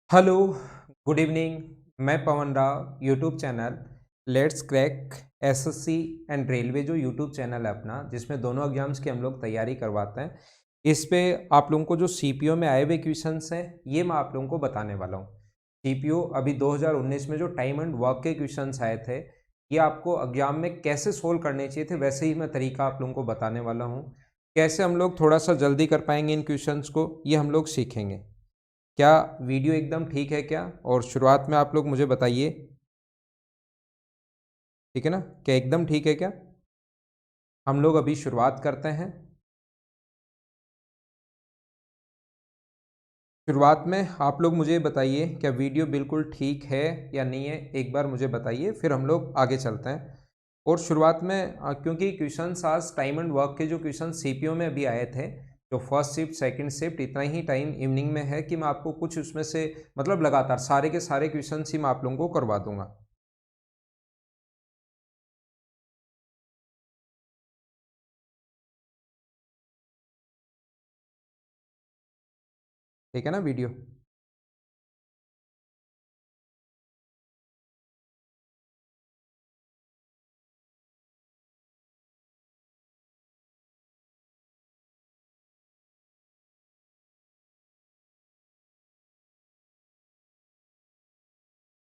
Hello, good evening. मैं Pawan Rao. YouTube channel let's crack SSC and railway जो YouTube channel है अपना, जिसमें दोनों एग्जाम्स की हम लोग तैयारी करवाते हैं। इस पे आप लोगों को जो सीपीओ में आए हुए क्वेश्चंस हैं, ये मैं आप लोगों को बताने वाला हूँ। सीपीओ अभी 2019 में जो टाइम एंड वर्क के क्वेश्चंस आए थे, ये आपको एग्जाम में कैसे सोल्व करने चाहिए थे, वैसे ही मैं तरीका आप लोगों को बताने वाला हूँ। कैसे हम लोग थोड़ा सा जल्दी कर पाएंगे इन क्वेश्चंस को, ये हम लोग सीखेंगे। क्या वीडियो एकदम ठीक है क्या? और शुरुआत में आप लोग मुझे बताइए, ठीक है ना? क्या एकदम ठीक है क्या? हम लोग अभी शुरुआत करते हैं। शुरुआत में आप लोग मुझे बताइए, क्या वीडियो बिल्कुल ठीक है या नहीं है? एक बार मुझे बताइए, फिर हम लोग आगे चलते हैं। और शुरुआत में क्योंकि क्वेश्चंस आज टाइम एंड वर्क के जो क्वेश्चन सीपीओ में अभी आए थे, जो फर्स्ट शिफ्ट सेकंड शिफ्ट, इतना ही टाइम इवनिंग में है कि मैं आपको कुछ उसमें से मतलब लगातार सारे के सारे क्वेश्चन ही मैं आप लोगों को करवा दूंगा। ठीक है ना वीडियो?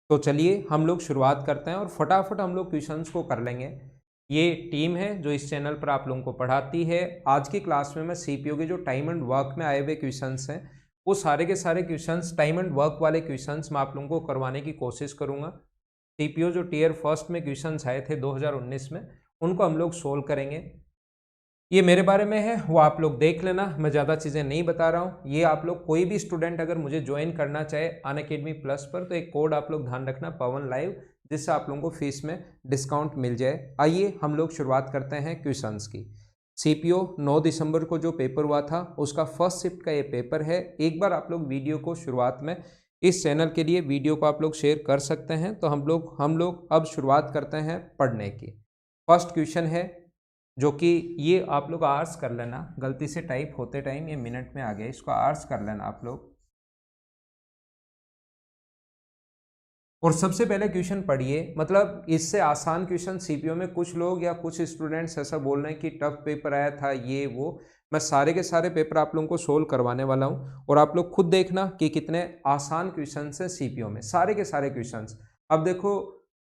तो चलिए हम लोग शुरुआत करते हैं और फटाफट हम लोग क्वेश्चंस को कर लेंगे। ये टीम है जो इस चैनल पर आप लोगों को पढ़ाती है। आज की क्लास में मैं सीपीओ के जो टाइम एंड वर्क में आए हुए क्वेश्चंस हैं, वो सारे के सारे क्वेश्चंस टाइम एंड वर्क वाले क्वेश्चंस मैं आप लोगों को करवाने की कोशिश करूंगा। सीपीओ जो टीयर फर्स्ट में क्वेश्चंस आए थे 2019 में, उनको हम लोग सोल्व करेंगे। ये मेरे बारे में है, वो आप लोग देख लेना, मैं ज़्यादा चीज़ें नहीं बता रहा हूँ। ये आप लोग कोई भी स्टूडेंट अगर मुझे ज्वाइन करना चाहे अनअकैडमी प्लस पर, तो एक कोड आप लोग ध्यान रखना, पवन लाइव, जिससे आप लोगों को फीस में डिस्काउंट मिल जाए। आइए हम लोग शुरुआत करते हैं क्वेश्चंस की। सीपीओ 9 दिसंबर को जो पेपर हुआ था, उसका फर्स्ट शिफ्ट का ये पेपर है। एक बार आप लोग वीडियो को शुरुआत में इस चैनल के लिए वीडियो को आप लोग शेयर कर सकते हैं। तो हम लोग अब शुरुआत करते हैं पढ़ने की। फर्स्ट क्वेश्चन है, जो कि ये आप लोग आर्स कर लेना, गलती से टाइप होते टाइम ये मिनट में आ गया, इसको आर्स कर लेना आप लोग। और सबसे पहले क्वेश्चन पढ़िए, मतलब इससे आसान क्वेश्चन सीपीओ में कुछ लोग या कुछ स्टूडेंट्स ऐसा बोल रहे हैं कि टफ पेपर आया था ये वो। मैं सारे के सारे पेपर आप लोगों को सोल्व करवाने वाला हूँ, और आप लोग खुद देखना कि कितने आसान क्वेश्चन हैं सीपीओ में, सारे के सारे क्वेश्चन। अब देखो,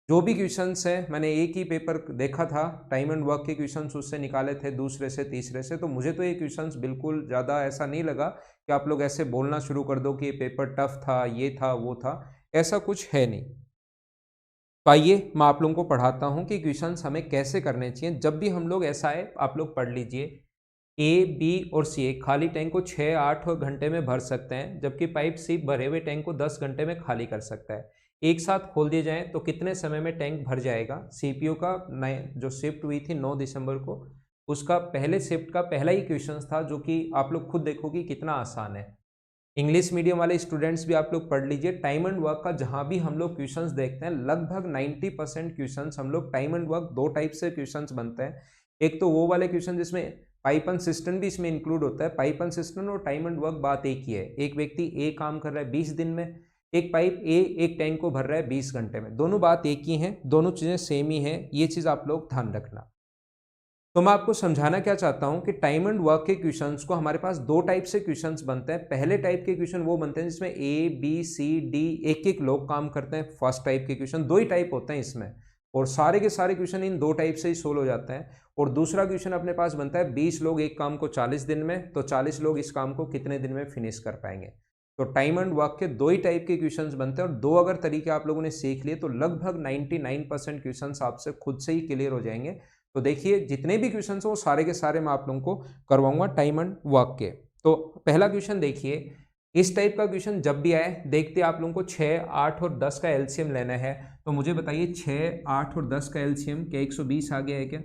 जो भी क्वेश्चंस हैं, मैंने एक ही पेपर देखा था, टाइम एंड वर्क के क्वेश्चंस उससे निकाले थे, दूसरे से तीसरे से। तो मुझे तो ये क्वेश्चंस बिल्कुल ज़्यादा ऐसा नहीं लगा कि आप लोग ऐसे बोलना शुरू कर दो कि ये पेपर टफ था, ये था वो था। ऐसा कुछ है नहीं। तो आइए मैं आप लोगों को पढ़ाता हूँ कि क्वेश्चंस हमें कैसे करने चाहिए। जब भी हम लोग ऐसा है, आप लोग पढ़ लीजिए, ए बी और सी एक खाली टैंक को 6-8 घंटे में भर सकते हैं, जबकि पाइप सी भरे हुए टैंक को 10 घंटे में खाली कर सकता है। एक साथ खोल दिए जाएं तो कितने समय में टैंक भर जाएगा? सीपीयू का नए जो शिफ्ट हुई थी 9 दिसंबर को, उसका पहले शिफ्ट का पहला ही क्वेश्चन था, जो कि आप लोग खुद देखो कि कितना आसान है। इंग्लिश मीडियम वाले स्टूडेंट्स भी आप लोग पढ़ लीजिए। टाइम एंड वर्क का जहां भी हम लोग क्वेश्चंस देखते हैं, लगभग 90% क्वेश्चंस हम लोग टाइम एंड वर्क, दो टाइप से क्वेश्चंस बनते हैं। एक तो वो वाले क्वेश्चन जिसमें पाइप एंड सिस्टम भी इसमें इंक्लूड होता है। पाइप एंड सिस्टम और टाइम एंड वर्क बात एक ही है। एक व्यक्ति ए काम कर रहा है 20 दिन में, एक पाइप ए एक टैंक को भर रहा है 20 घंटे में। दोनों बात एक ही है, दोनों चीजें सेम ही है, ये चीज आप लोग ध्यान रखना। तो मैं आपको समझाना क्या चाहता हूं कि टाइम एंड वर्क के क्वेश्चंस को हमारे पास दो टाइप से क्वेश्चंस बनते हैं। पहले टाइप के क्वेश्चन वो बनते हैं जिसमें ए बी सी डी एक एक लोग काम करते हैं। फर्स्ट टाइप के क्वेश्चन दो ही टाइप होते हैं इसमें, और सारे के सारे क्वेश्चन इन दो टाइप से ही सोल्व हो जाते हैं। और दूसरा क्वेश्चन अपने पास बनता है 20 लोग एक काम को 40 दिन में, तो 40 लोग इस काम को कितने दिन में फिनिश कर पाएंगे। तो टाइम एंड वर्क के दो ही टाइप के क्वेश्चंस बनते हैं, और दो अगर तरीके आप लोगों ने सीख लिए तो लगभग 99% क्वेश्चंस आपसे खुद से ही क्लियर हो जाएंगे। तो देखिए, जितने भी क्वेश्चन हो वो सारे के सारे मैं आप लोगों को करवाऊंगा टाइम एंड वर्क के। तो पहला क्वेश्चन देखिए, इस टाइप का क्वेश्चन जब भी आए, देखते आप लोगों को 6, 8 और 10 का एलसीएम लेना है। तो मुझे बताइए, 6, 8 और 10 का एलसीएम क्या 120 आ गया है क्या?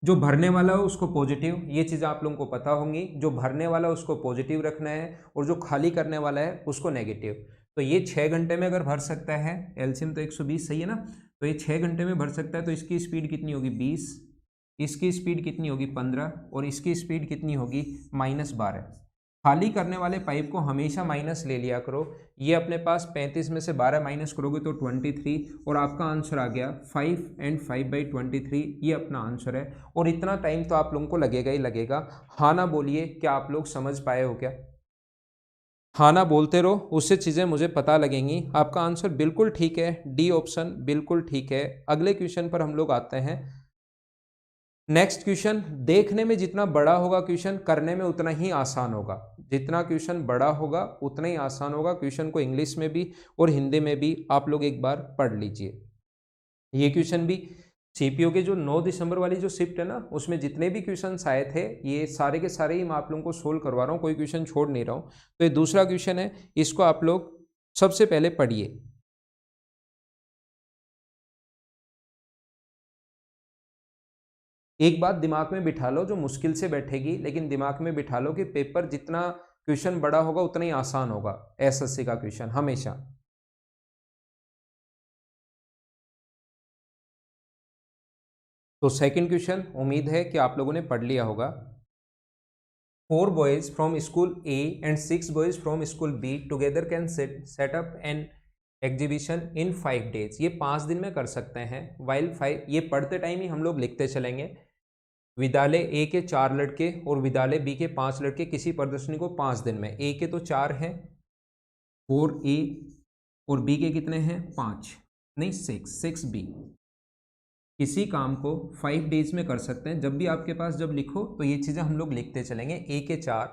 जो भरने वाला हो उसको पॉजिटिव, ये चीज़ आप लोगों को पता होंगी। जो भरने वाला है उसको पॉजिटिव रखना है, और जो खाली करने वाला है उसको नेगेटिव। तो ये 6 घंटे में अगर भर सकता है, एलसीएम तो 120 सही है ना, तो ये 6 घंटे में भर सकता है, तो इसकी स्पीड कितनी होगी? 20। इसकी स्पीड कितनी होगी? 15। और इसकी स्पीड कितनी होगी? -12। खाली करने वाले पाइप को हमेशा माइनस ले लिया करो। ये अपने पास 35 में से 12 माइनस करोगे तो 23 और आपका आंसर आ गया 5 एंड 5/23। ये अपना आंसर है और इतना टाइम तो आप लोगों को लगेगा ही लगेगा। हाँ ना बोलिए, क्या आप लोग समझ पाए हो क्या? हाँ ना बोलते रहो, उससे चीज़ें मुझे पता लगेंगी। आपका आंसर बिल्कुल ठीक है, डी ऑप्शन बिल्कुल ठीक है। अगले क्वेश्चन पर हम लोग आते हैं। नेक्स्ट क्वेश्चन, देखने में जितना बड़ा होगा क्वेश्चन, करने में उतना ही आसान होगा। जितना क्वेश्चन बड़ा होगा उतना ही आसान होगा। क्वेश्चन को इंग्लिश में भी और हिंदी में भी आप लोग एक बार पढ़ लीजिए। ये क्वेश्चन भी सीपीओ के जो 9 दिसंबर वाली जो शिफ्ट है ना, उसमें जितने भी क्वेश्चन आए थे ये सारे के सारे ही मैं आप लोगों को सोल्व करवा रहा हूँ, कोई क्वेश्चन छोड़ नहीं रहा हूँ। तो ये दूसरा क्वेश्चन है, इसको आप लोग सबसे पहले पढ़िए। एक बात दिमाग में बिठा लो, जो मुश्किल से बैठेगी, लेकिन दिमाग में बिठा लो कि पेपर जितना क्वेश्चन बड़ा होगा उतना ही आसान होगा। एसएससी का क्वेश्चन हमेशा। तो सेकंड क्वेश्चन उम्मीद है कि आप लोगों ने पढ़ लिया होगा। 4 boys from school A and 6 boys from school B together can set up an exhibition in 5 days। ये 5 दिन में कर सकते हैं। वाइल 5, ये पढ़ते टाइम ही हम लोग लिखते चलेंगे। विद्यालय ए के 4 लड़के और विद्यालय बी के 5 लड़के किसी प्रदर्शनी को 5 दिन में, ए के तो 4 हैं 4A और बी के कितने हैं 5, नहीं 6B, किसी काम को 5 डेज में कर सकते हैं। जब भी आपके पास जब लिखो तो ये चीज़ें हम लोग लिखते चलेंगे। ए के 4,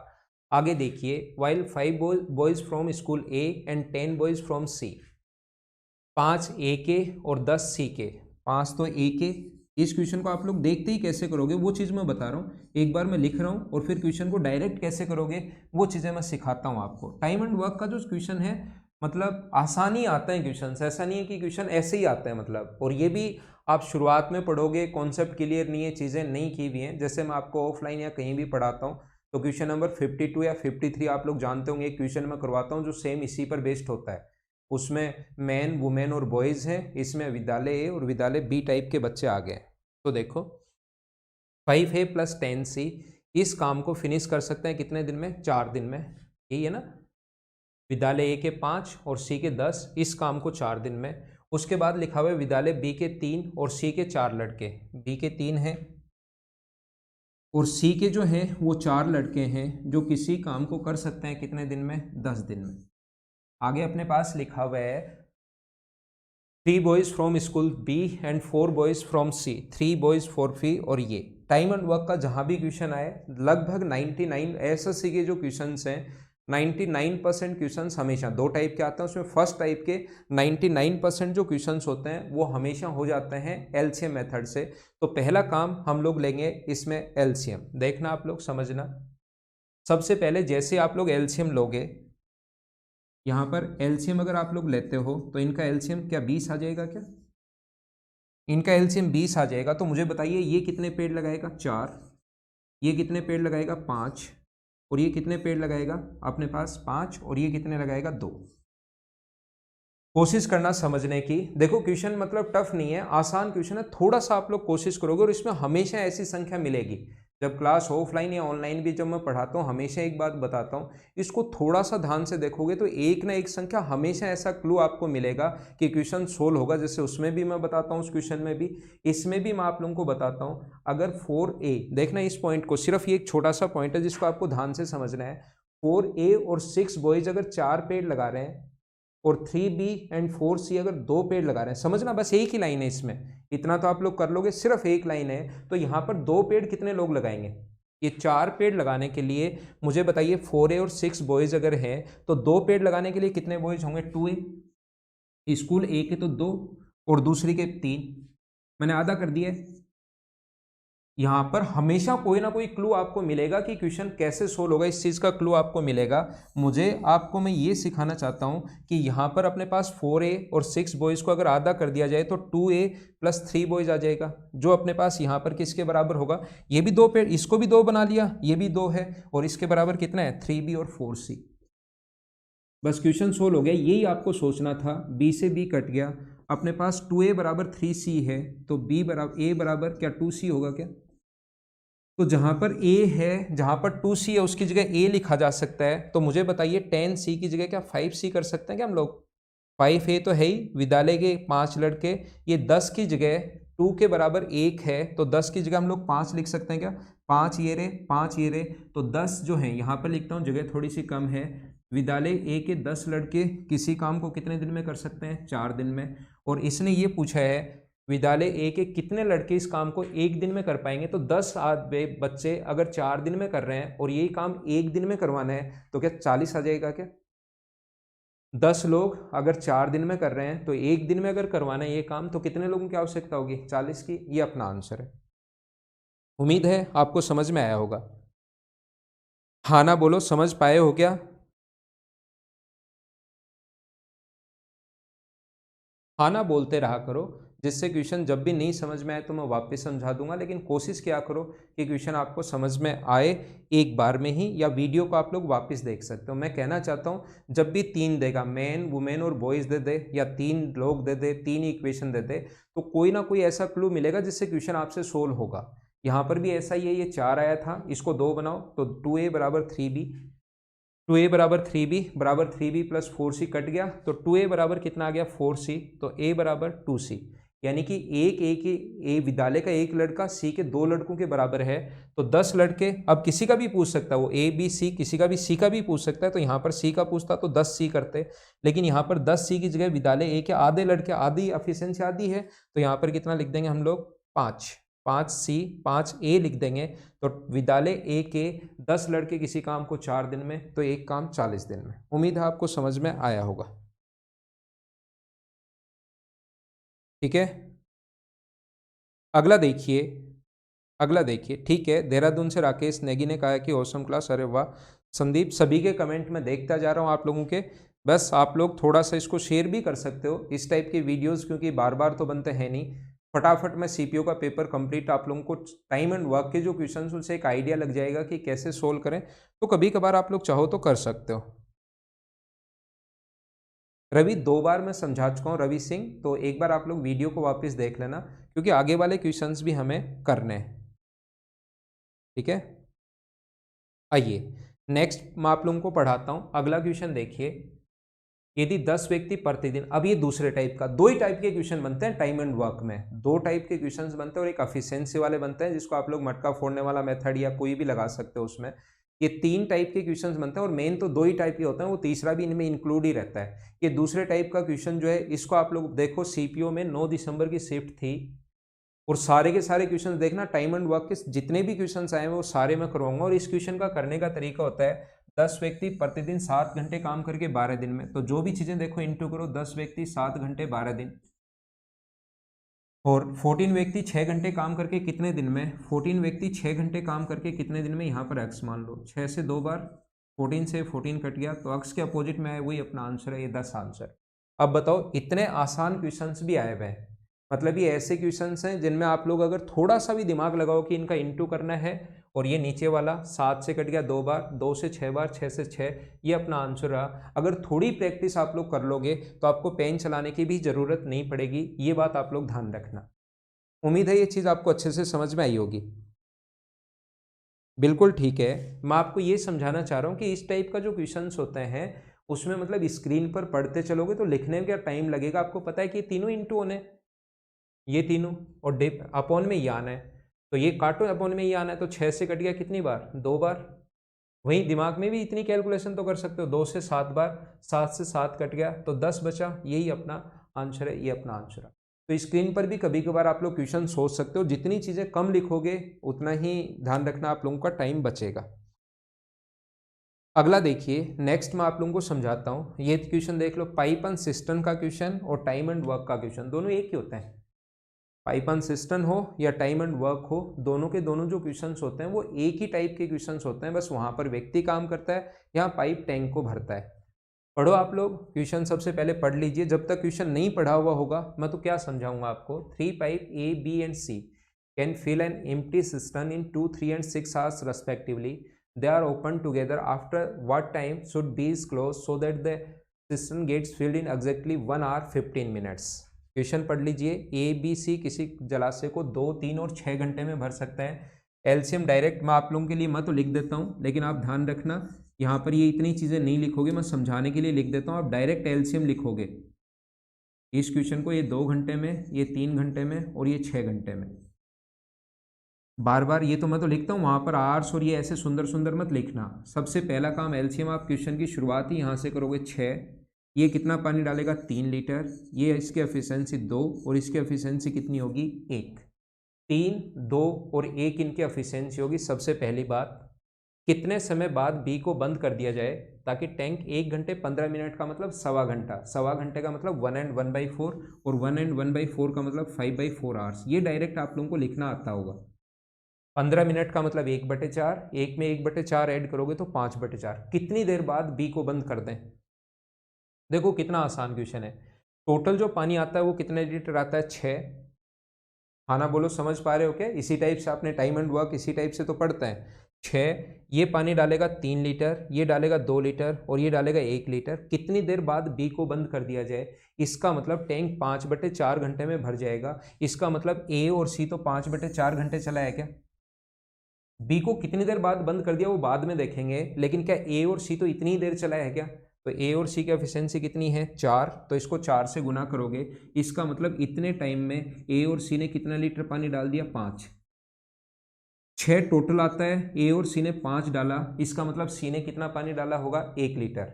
आगे देखिए, while 5 boys from school A and 10 boys from C. 5 A के और 10 सी के, 5 तो ए के। इस क्वेश्चन को आप लोग देखते ही कैसे करोगे वो चीज़ मैं बता रहा हूँ। एक बार मैं लिख रहा हूँ और फिर क्वेश्चन को डायरेक्ट कैसे करोगे वो चीज़ें मैं सिखाता हूँ आपको। टाइम एंड वर्क का जो क्वेश्चन है, मतलब आसानी आता है क्वेश्चन, ऐसा नहीं है कि क्वेश्चन ऐसे ही आते हैं मतलब। और ये भी आप शुरुआत में पढ़ोगे, कॉन्सेप्ट क्लियर नहीं है, चीज़ें नहीं की हुई हैं। जैसे मैं आपको ऑफलाइन या कहीं भी पढ़ाता हूँ तो क्वेश्चन नंबर 52 या 53 आप लोग जानते होंगे, एक क्वेश्चन मैं करवाता हूँ जो सेम इसी पर बेस्ड होता है। उसमें मैन, वुमेन और बॉयज़ हैं। इसमें विद्यालय ए और विद्यालय बी टाइप के बच्चे आ गए। तो देखो 5A + 10C, इस काम को फिनिश कर सकते हैं कितने दिन में? 4 दिन में। यही है ना। विद्यालय ए के 5 और सी के 10, इस काम को 4 दिन में। उसके बाद लिखा हुआ है विद्यालय बी के 3 और सी के 4 लड़के। बी के 3 हैं और सी के जो हैं वो 4 लड़के हैं जो किसी काम को कर सकते हैं कितने दिन में? 10 दिन में। आगे अपने पास लिखा हुआ है 3 boys from school B and 4 boys from C, 3 boys 4 fee. और ये टाइम एंड वर्क का जहां भी क्वेश्चन आए, लगभग 99 एसएससी के जो क्वेश्चंस हैं 99% क्वेश्चंस हमेशा 2 टाइप के आते हैं। उसमें फर्स्ट टाइप के 99% जो क्वेश्चंस होते हैं वो हमेशा हो जाते हैं एलसीएम मेथड से। तो पहला काम हम लोग लेंगे इसमें एलसीएम। देखना आप लोग, समझना। सबसे पहले जैसे आप लोग एलसीएम लोगे, यहाँ पर एलसीएम अगर आप लोग लेते हो तो इनका एलसीएम क्या 20 आ जाएगा क्या? इनका एलसीएम 20 आ जाएगा। तो मुझे बताइए ये कितने पेड़ लगाएगा? 4। ये कितने पेड़ लगाएगा? 5। और ये कितने पेड़ लगाएगा अपने पास? 5। और ये कितने लगाएगा? 2। कोशिश करना समझने की। देखो क्वेश्चन मतलब टफ नहीं है, आसान क्वेश्चन है। थोड़ा सा आप लोग कोशिश करोगे और इसमें हमेशा ऐसी संख्या मिलेगी। जब क्लास ऑफलाइन या ऑनलाइन भी जब मैं पढ़ाता हूँ, हमेशा एक बात बताता हूँ, इसको थोड़ा सा ध्यान से देखोगे तो एक ना एक संख्या हमेशा ऐसा क्लू आपको मिलेगा कि क्वेश्चन सोल्व होगा। जैसे उसमें भी मैं बताता हूँ, उस क्वेश्चन में भी, इसमें भी मैं आप लोगों को बताता हूँ। अगर 4A, देखना इस पॉइंट को, सिर्फ ये एक छोटा सा पॉइंट है जिसको आपको ध्यान से समझना है। 4A और 6 बॉयज अगर 4 पेड़ लगा रहे हैं और 3B एंड 4C अगर 2 पेड़ लगा रहे हैं, समझना बस एक ही लाइन है इसमें, इतना तो आप लोग कर लोगे, सिर्फ एक लाइन है। तो यहाँ पर 2 पेड़ कितने लोग लगाएंगे? ये 4 पेड़ लगाने के लिए मुझे बताइए 4A और 6 बॉयज अगर हैं तो 2 पेड़ लगाने के लिए कितने बॉयज होंगे? 2A। स्कूल ए के तो 2 और दूसरी के 3, मैंने आधा कर दिया। यहाँ पर हमेशा कोई ना कोई क्लू आपको मिलेगा कि क्वेश्चन कैसे सोल्व होगा, इस चीज़ का क्लू आपको मिलेगा। मुझे आपको मैं ये सिखाना चाहता हूँ कि यहाँ पर अपने पास 4A और 6 बॉयज़ को अगर आधा कर दिया जाए तो 2A + 3 बॉयज़ आ जाएगा, जो अपने पास यहाँ पर किसके बराबर होगा? ये भी 2 पेड़, इसको भी 2 बना लिया, ये भी 2 है, और इसके बराबर कितना है? 3B और 4C। बस क्वेश्चन सोल्व हो गया। यही आपको सोचना था। B से B कट गया, अपने पास 2A = 3C है तो A बराबर क्या 2C होगा क्या? तो जहां पर a है, जहां पर 2c है उसकी जगह a लिखा जा सकता है। तो मुझे बताइए 10c की जगह क्या 5c कर सकते हैं क्या हम लोग? 5a तो है ही, विद्यालय के 5 लड़के, ये 10 की जगह 2 के बराबर 1 है तो 10 की जगह हम लोग 5 लिख सकते हैं क्या? 5 ये रे, 5 ये रे, तो 10 जो है यहाँ पर लिखता हूँ, जगह थोड़ी सी कम है। विद्यालय ए के 10 लड़के किसी काम को कितने दिन में कर सकते हैं? 4 दिन में। और इसने ये पूछा है विद्यालय ए के कितने लड़के इस काम को एक दिन में कर पाएंगे। तो 10 बच्चे अगर 4 दिन में कर रहे हैं और यही काम एक दिन में करवाना है तो क्या 40 आ जाएगा क्या? 10 लोग अगर 4 दिन में कर रहे हैं तो एक दिन में अगर करवाना है ये काम तो कितने लोगों की आवश्यकता होगी? 40 की। ये अपना आंसर है। उम्मीद है आपको समझ में आया होगा। हाँ ना बोलो, समझ पाए हो क्या? हाँ ना बोलते रहा करो, जिससे क्वेश्चन जब भी नहीं समझ में आए तो मैं वापस समझा दूंगा, लेकिन कोशिश किया करो कि क्वेश्चन आपको समझ में आए एक बार में ही, या वीडियो को आप लोग वापस देख सकते हो। मैं कहना चाहता हूँ जब भी 3 देगा, मैन वुमेन और बॉयज दे दे, या 3 लोग दे दे, 3 इक्वेशन दे दे, तो कोई ना कोई ऐसा क्लू मिलेगा जिससे क्वेश्चन आपसे सोल्व होगा। यहाँ पर भी ऐसा ही है, ये 4 आया था, इसको 2 बनाओ तो 2a बराबर 3b, 2a बराबर 3b बराबर 3b प्लस 4c कट गया, तो 2a बराबर कितना आ गया? 4c, तो a बराबर 2c, यानी कि ए विद्यालय का एक लड़का सी के 2 लड़कों के बराबर है। तो 10 लड़के, अब किसी का भी पूछ सकता है वो, ए बी सी, किसी का भी सी का भी पूछ सकता है। तो यहाँ पर सी का पूछता तो 10 सी करते, लेकिन यहाँ पर 10 सी की जगह विद्यालय ए के आधे लड़के, आधी एफिशिएंसी आधी है, तो यहाँ पर कितना लिख देंगे हम लोग? 5, 5c 5a लिख देंगे। तो विद्यालय ए के 10 लड़के किसी काम को 4 दिन में, तो एक काम 40 दिन में। उम्मीद है आपको समझ में आया होगा। ठीक है, अगला देखिए, अगला देखिए। ठीक है, देहरादून से राकेश नेगी ने कहा कि ऑसम क्लास। अरे वाह संदीप, सभी के कमेंट में देखता जा रहा हूँ आप लोगों के। बस आप लोग थोड़ा सा इसको शेयर भी कर सकते हो, इस टाइप के वीडियोस, क्योंकि बार बार तो बनते हैं नहीं। फटाफट में सीपीओ का पेपर कंप्लीट, आप लोगों को टाइम एंड वर्क के जो क्वेश्चन उनसे एक आइडिया लग जाएगा कि कैसे सोल्व करें। तो कभी कभार आप लोग चाहो तो कर सकते हो। रवि 2 बार मैं समझा चुका हूँ, रवि सिंह, तो एक बार आप लोग वीडियो को वापस देख लेना, क्योंकि आगे वाले क्वेश्चंस भी हमें करने हैं। ठीक है, आइए नेक्स्ट मैं आप लोगों को पढ़ाता हूँ। अगला क्वेश्चन देखिए, यदि 10 व्यक्ति प्रतिदिन, अब ये दूसरे टाइप का, 2 ही टाइप के क्वेश्चन बनते हैं टाइम एंड वर्क में, 2 टाइप के क्वेश्चंस बनते हैं, और एक एफिशिएंसी वाले बनते हैं जिसको आप लोग मटका फोड़ने वाला मेथड या कोई भी लगा सकते हो उसमें। ये 3 टाइप के क्वेश्चंस बनते हैं, और मेन तो 2 ही टाइप के होते हैं, वो तीसरा भी इनमें इंक्लूड ही रहता है। ये दूसरे टाइप का क्वेश्चन जो है, इसको आप लोग देखो, सीपीओ में 9 दिसंबर की शिफ्ट थी, और सारे के सारे क्वेश्चन देखना, टाइम एंड वर्क के जितने भी क्वेश्चन आए हैं वो सारे मैं करवाऊंगा। और इस क्वेश्चन का करने का तरीका होता है, 10 व्यक्ति प्रतिदिन 7 घंटे काम करके 12 दिन में, तो जो भी चीजें देखो इंटू करो, 10 व्यक्ति 7 घंटे 12 दिन, और 14 व्यक्ति 6 घंटे काम करके कितने दिन में? 14 व्यक्ति 6 घंटे काम करके कितने दिन में, यहाँ पर एक्स मान लो, 6 से 2 बार 14 से 14 कट गया, तो एक्स के अपोजिट में आए, वही अपना आंसर है, ये 10 आंसर। अब बताओ, इतने आसान क्वेश्चंस भी आए हुए हैं, मतलब ये ऐसे क्वेश्चंस हैं जिनमें आप लोग अगर थोड़ा सा भी दिमाग लगाओ कि इनका इंटू करना है, और ये नीचे वाला 7 से कट गया 2 बार, 2 से 6 बार, 6 से 6, ये अपना आंसर रहा। अगर थोड़ी प्रैक्टिस आप लोग कर लोगे तो आपको पेन चलाने की भी जरूरत नहीं पड़ेगी, ये बात आप लोग ध्यान रखना। उम्मीद है ये चीज़ आपको अच्छे से समझ में आई होगी। बिल्कुल ठीक है, मैं आपको ये समझाना चाह रहा हूँ कि इस टाइप का जो क्वेश्चंस होते हैं उसमें मतलब स्क्रीन पर पढ़ते चलोगे तो लिखने में क्या टाइम लगेगा। आपको पता है कि ये तीनों इंटू होने, ये तीनों, और डे अपॉन में ये आना है, तो ये काटो, अपॉन में ये आना है, तो 6 से कट गया कितनी बार? 2 बार। वहीं दिमाग में भी इतनी कैलकुलेशन तो कर सकते हो, 2 से 7 बार, 7 से 7 कट गया तो 10 बचा, यही अपना आंसर है, ये अपना आंसर है। तो स्क्रीन पर भी कभी कभार आप लोग क्वेश्चन सोच सकते हो, जितनी चीज़ें कम लिखोगे उतना ही ध्यान रखना आप लोगों का टाइम बचेगा। अगला देखिए, नेक्स्ट मैं आप लोगों को समझाता हूँ। ये क्वेश्चन देख लो, पाइप एंड सिस्टम का क्वेश्चन और टाइम एंड वर्क का क्वेश्चन, दोनों एक ही होते हैं। पाइप एंड सिस्टम हो या टाइम एंड वर्क हो, दोनों के दोनों जो क्वेश्चंस होते हैं वो एक ही टाइप के क्वेश्चंस होते हैं, बस वहां पर व्यक्ति काम करता है, यहाँ पाइप टैंक को भरता है। पढ़ो आप लोग क्वेश्चन, सबसे पहले पढ़ लीजिए, जब तक क्वेश्चन नहीं पढ़ा हुआ होगा मैं तो क्या समझाऊंगा आपको। 3 pipe A B and C can fill an empty system in 2, 3 and 6 hours respectively. They are opened together. After what time should B is closed so that the system gets filled in exactly 1 hour 15 minutes. Question पढ़ लीजिए, A B C किसी जलाशय को 2, 3 और 6 घंटे में भर सकता है। एलसीएम डायरेक्ट मैं आप लोगों के लिए मैं तो लिख देता हूँ, लेकिन आप ध्यान रखना यहाँ पर ये इतनी चीज़ें नहीं लिखोगे, मैं समझाने के लिए लिख देता हूँ। आप डायरेक्ट एलसीएम लिखोगे इस क्वेश्चन को, ये 2 घंटे में, ये 3 घंटे में और ये 6 घंटे में। बार बार ये तो मैं तो लिखता हूँ, वहाँ पर आर्स और ये ऐसे सुंदर सुंदर मत लिखना। सबसे पहला काम एलसीएम, आप क्वेश्चन की शुरुआत ही यहाँ से करोगे 6, ये कितना पानी डालेगा 3 लीटर, ये इसकी एफिशिएंसी 2 और इसकी एफिशिएंसी कितनी होगी 1। 3, 2 और 1 इनकी एफिशिएंसी होगी। सबसे पहली बात, कितने समय बाद बी को बंद कर दिया जाए ताकि टैंक 1 घंटे 15 मिनट का मतलब सवा घंटा, सवा घंटे का मतलब 1 and 1/4 और 1 and 1/4 का मतलब 5/4 आवर्स। ये डायरेक्ट आप लोगों को लिखना आता होगा। 15 मिनट का मतलब 1/4, 1 में 1/4 ऐड करोगे तो 5/4। कितनी देर बाद बी को बंद कर दें? देखो कितना आसान क्वेश्चन है। टोटल जो पानी आता है वो कितने लीटर आता है? 6। हाँ ना बोलो, समझ पा रहे हो क्या? इसी टाइप से आपने टाइम एंड वर्क इसी टाइप से तो पढ़ते हैं। 6, ये पानी डालेगा 3 लीटर, ये डालेगा 2 लीटर और ये डालेगा 1 लीटर। कितनी देर बाद बी को बंद कर दिया जाए? इसका मतलब टैंक 5/4 घंटे में भर जाएगा। इसका मतलब ए और सी तो 5/4 घंटे चला है क्या? बी को कितनी देर बाद बंद कर दिया वो बाद में देखेंगे, लेकिन क्या ए और सी तो इतनी देर चला है क्या? तो ए और सी की एफिशिएंसी कितनी है? 4, तो इसको 4 से गुना करोगे। इसका मतलब इतने टाइम में ए और सी ने कितना लीटर पानी डाल दिया? 5। 6 टोटल आता है, ए और सी ने 5 डाला, इसका मतलब सी ने कितना पानी डाला होगा? 1 लीटर।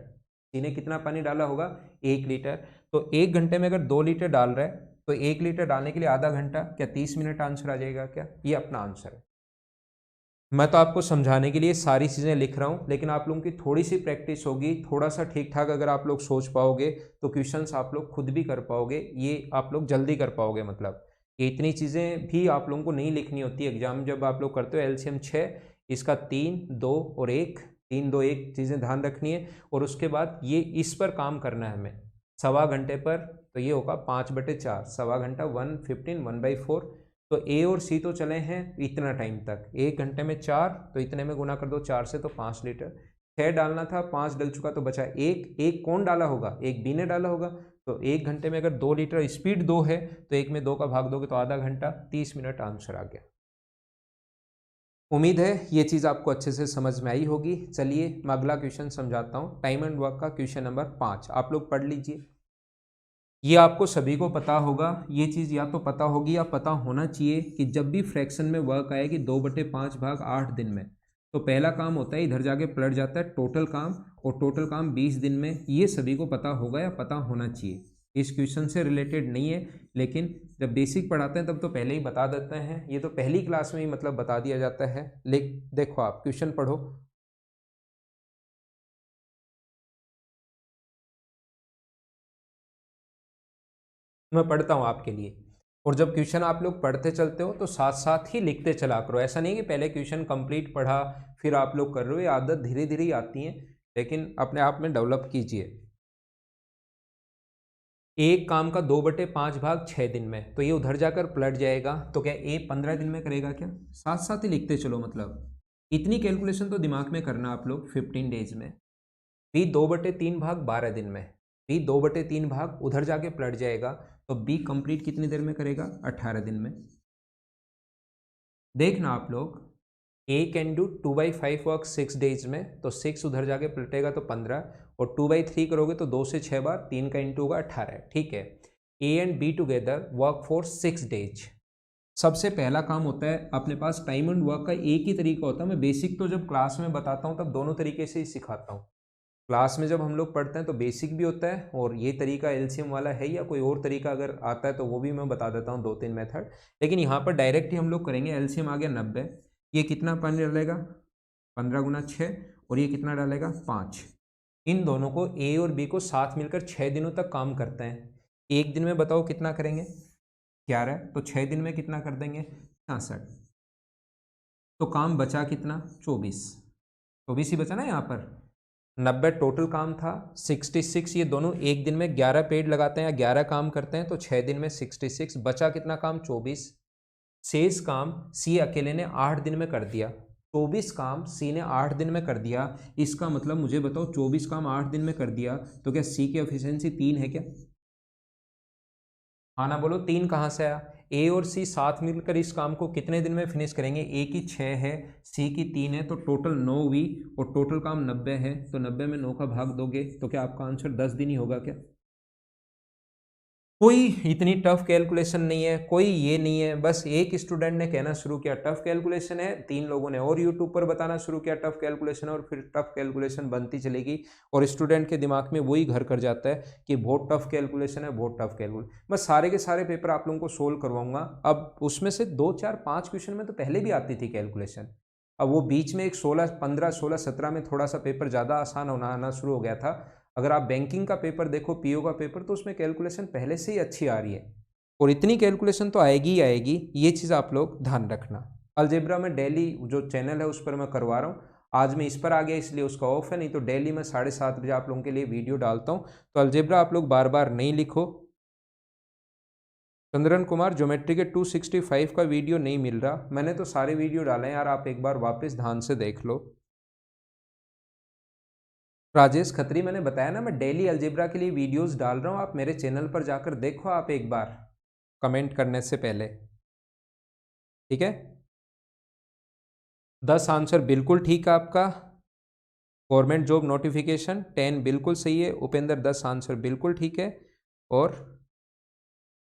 सी ने कितना पानी डाला होगा? 1 लीटर। तो 1 घंटे में अगर 2 लीटर डाल रहा है तो 1 लीटर डालने के लिए आधा घंटा, क्या 30 मिनट आंसर आ जाएगा क्या? ये अपना आंसर है। मैं तो आपको समझाने के लिए सारी चीज़ें लिख रहा हूँ, लेकिन आप लोगों की थोड़ी सी प्रैक्टिस होगी, थोड़ा सा ठीक ठाक अगर आप लोग सोच पाओगे तो क्वेश्चंस आप लोग खुद भी कर पाओगे, ये आप लोग जल्दी कर पाओगे। मतलब ये इतनी चीज़ें भी आप लोगों को नहीं लिखनी होती एग्जाम जब आप लोग करते हो। एलसीएम 6, इसका 3, 2 और 1, 3, 2, 1 चीज़ें ध्यान रखनी है। और उसके बाद ये इस पर काम करना है हमें सवा घंटे पर, तो ये होगा 5/4, सवा घंटा 1:15, 1/4। तो ए और सी तो चले हैं इतना टाइम तक, 1 घंटे में 4, तो इतने में गुना कर दो 4 से, तो 5 लीटर। 6 डालना था, 5 डल चुका तो बचा 1। 1 कौन डाला होगा? 1 बी ने डाला होगा। तो 1 घंटे में अगर 2 लीटर, स्पीड 2 है तो 1 में 2 का भाग दोगे तो आधा घंटा, 30 मिनट आंसर आ गया। उम्मीद है ये चीज़ आपको अच्छे से समझ में आई होगी। चलिए मैं अगला क्वेश्चन समझाता हूँ। टाइम एंड वर्क का क्वेश्चन नंबर 5 आप लोग पढ़ लीजिए। ये आपको सभी को पता होगा, ये चीज़ या तो पता होगी या पता होना चाहिए कि जब भी फ्रैक्शन में वर्क आए कि 2/5 भाग 8 दिन में, तो पहला काम होता है इधर जाके पलट जाता है टोटल काम, और टोटल काम 20 दिन में। ये सभी को पता होगा या पता होना चाहिए। इस क्वेश्चन से रिलेटेड नहीं है, लेकिन जब बेसिक पढ़ाते हैं तब तो पहले ही बता देते हैं। ये तो पहली क्लास में ही मतलब बता दिया जाता है। देखो आप क्वेश्चन पढ़ो। मैं पढ़ता हूँ आपके लिए। और जब क्वेश्चन आप लोग पढ़ते चलते हो तो साथ साथ ही लिखते चला करो। ऐसा नहीं कि पहले क्वेश्चन कंप्लीट पढ़ा फिर आप लोग कर रहे हो। ये आदत धीरे धीरे ही आती है, लेकिन अपने आप में डेवलप कीजिए। एक काम का 2/5 भाग 6 दिन में, तो ये उधर जाकर पलट जाएगा। तो क्या ए 15 दिन में करेगा क्या? साथ साथ ही लिखते चलो। मतलब इतनी कैलकुलेशन तो दिमाग में करना आप लोग 15 डेज में। बी 2/3 भाग 12 दिन में, बी 2/3 भाग उधर जाके पलट जाएगा। तो बी कंप्लीट कितनी देर में करेगा? 18 दिन में। देखना आप लोग, ए कैन डू 2/5 वर्क 6 डेज में, तो 6 उधर जाके पलटेगा तो 15, और 2/3 करोगे तो 2 से 6 बार, 3 का इंटू होगा 18। ठीक है। A and be together work for 6 days. सबसे पहला काम होता है अपने पास टाइम एंड वर्क का एक ही तरीका होता है। मैं बेसिक तो जब क्लास में बताता हूँ तब दोनों तरीके से ही सिखाता हूँ। क्लास में जब हम लोग पढ़ते हैं तो बेसिक भी होता है, और ये तरीका एलसीएम वाला है, या कोई और तरीका अगर आता है तो वो भी मैं बता देता हूँ, 2-3 मेथड। लेकिन यहाँ पर डायरेक्ट ही हम लोग करेंगे। एलसीएम आ गया 90, ये कितना पानी डालेगा? 15 गुना 6, और ये कितना डालेगा? 5। इन दोनों को ए और बी को साथ मिलकर 6 दिनों तक काम करते हैं। एक दिन में बताओ कितना करेंगे? 11, तो 6 दिन में कितना कर देंगे? 66। तो काम बचा कितना? 24। 24 ही बचा ना यहाँ पर। 90 टोटल काम था, 66 ये दोनों एक दिन में 11 पेड़ लगाते हैं या 11 काम करते हैं, तो 6 दिन में 66। बचा कितना काम? 24। शेष काम सी अकेले ने 8 दिन में कर दिया। 24 काम सी ने 8 दिन में कर दिया। इसका मतलब मुझे बताओ 24 काम 8 दिन में कर दिया, तो क्या सी की एफिशिएंसी 3 है क्या? हाँ ना बोलो, 3 कहाँ से आया? ए और सी साथ मिलकर इस काम को कितने दिन में फिनिश करेंगे? ए की 6 है, सी की 3 है, तो टोटल 9 हुई और टोटल काम 90 है, तो 90 में 9 का भाग दोगे तो क्या आपका आंसर 10 दिन ही होगा क्या? कोई इतनी टफ कैलकुलेशन नहीं है, कोई ये नहीं है, बस एक स्टूडेंट ने कहना शुरू किया टफ कैलकुलेशन है, 3 लोगों ने और यूट्यूब पर बताना शुरू किया टफ कैलकुलेशन, और फिर टफ कैलकुलेशन बनती चलेगी और स्टूडेंट के दिमाग में वही घर कर जाता है कि बहुत टफ कैलकुलेशन है, बहुत टफ कैलकुलेशन। मैं सारे के सारे पेपर आप लोगों को सोल्व करवाऊंगा। अब उसमें से 2 4 5 क्वेश्चन में तो पहले भी आती थी कैलकुलेशन, अब वो बीच में एक 16 15 16 17 में थोड़ा सा पेपर ज़्यादा आसान होना आना शुरू हो गया था। अगर आप बैंकिंग का पेपर देखो, पीओ का पेपर, तो उसमें कैलकुलेशन पहले से ही अच्छी आ रही है और इतनी कैलकुलेशन तो आएगी ही आएगी, ये चीज़ आप लोग ध्यान रखना। अलजेब्रा में डेली जो चैनल है उस पर मैं करवा रहा हूँ, आज मैं इस पर आ गया इसलिए उसका ऑफ है, नहीं तो डेली मैं 7:30 बजे आप लोगों के लिए वीडियो डालता हूँ। तो अलजेब्रा आप लोग बार बार नहीं लिखो। चंद्रन कुमार, ज्योमेट्री के 265 का वीडियो नहीं मिल रहा, मैंने तो सारे वीडियो डाले हैं यार, आप एक बार वापस ध्यान से देख लो। राजेश खत्री, मैंने बताया ना मैं डेली अलजेब्रा के लिए वीडियोस डाल रहा हूँ, आप मेरे चैनल पर जाकर देखो आप एक बार कमेंट करने से पहले, ठीक है। 10 आंसर बिल्कुल ठीक है आपका। गवर्नमेंट जॉब नोटिफिकेशन 10 बिल्कुल सही है। उपेंद्र 10 आंसर बिल्कुल ठीक है। और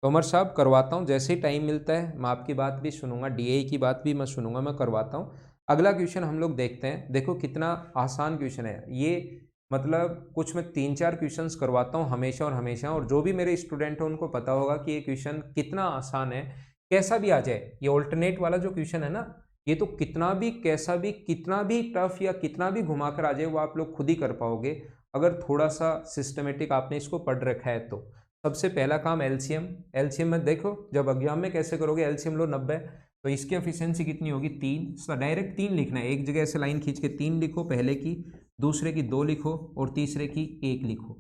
तोमर साहब करवाता हूँ, जैसे ही टाइम मिलता है मैं आपकी बात भी सुनूंगा, डीए की बात भी मैं सुनूंगा, मैं करवाता हूँ। अगला क्वेश्चन हम लोग देखते हैं, देखो कितना आसान क्वेश्चन है ये, मतलब कुछ मैं 3 4 क्वेश्चंस करवाता हूँ हमेशा और हमेशा, और जो भी मेरे स्टूडेंट हैं उनको पता होगा कि ये क्वेश्चन कितना आसान है, कैसा भी आ जाए। ये ऑल्टरनेट वाला जो क्वेश्चन है ना, ये तो कितना भी कैसा भी कितना भी टफ या कितना भी घुमा कर आ जाए वो आप लोग खुद ही कर पाओगे, अगर थोड़ा सा सिस्टमेटिक आपने इसको पढ़ रखा है तो। सबसे पहला काम एलसीएम, एलसीएम में देखो जब एग्जाम में कैसे करोगे, एलसीएम लो 90, तो इसकी एफिशिएंसी कितनी होगी 3, डायरेक्ट 3 लिखना है, एक जगह से लाइन खींच के 3 लिखो, पहले की, दूसरे की 2 लिखो और तीसरे की 1 लिखो,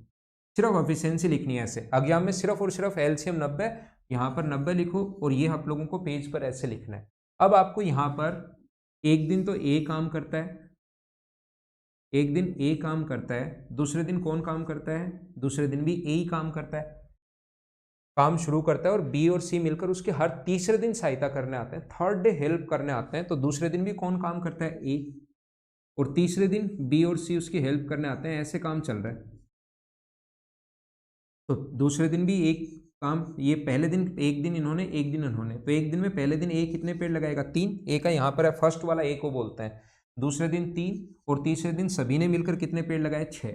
सिर्फ एफिशिएंसी लिखनी है ऐसे। एग्जाम में सिर्फ और सिर्फ एलसीएम 90, यहाँ पर 90 लिखो और ये आप लोगों को पेज पर ऐसे लिखना है। अब आपको यहाँ पर एक दिन तो ए काम करता है, एक दिन ए काम करता है, दूसरे दिन कौन काम करता है, दूसरे दिन भी ए ही काम करता है, काम शुरू करता है और बी और सी मिलकर उसके हर तीसरे दिन सहायता करने आते हैं, थर्ड डे हेल्प करने आते हैं, तो दूसरे दिन भी कौन काम करता है, ए, और तीसरे दिन बी और सी उसकी हेल्प करने आते हैं, ऐसे काम चल रहा है। तो दूसरे दिन भी एक काम, ये पहले दिन एक दिन इन्होंने एक दिन इन्होंने, तो एक दिन में पहले दिन ए कितने पेड़ लगाएगा, 3, ए का यहाँ पर है फर्स्ट वाला ए को बोलते हैं, दूसरे दिन 3 और तीसरे दिन सभी ने मिलकर कितने पेड़ लगाए, 6।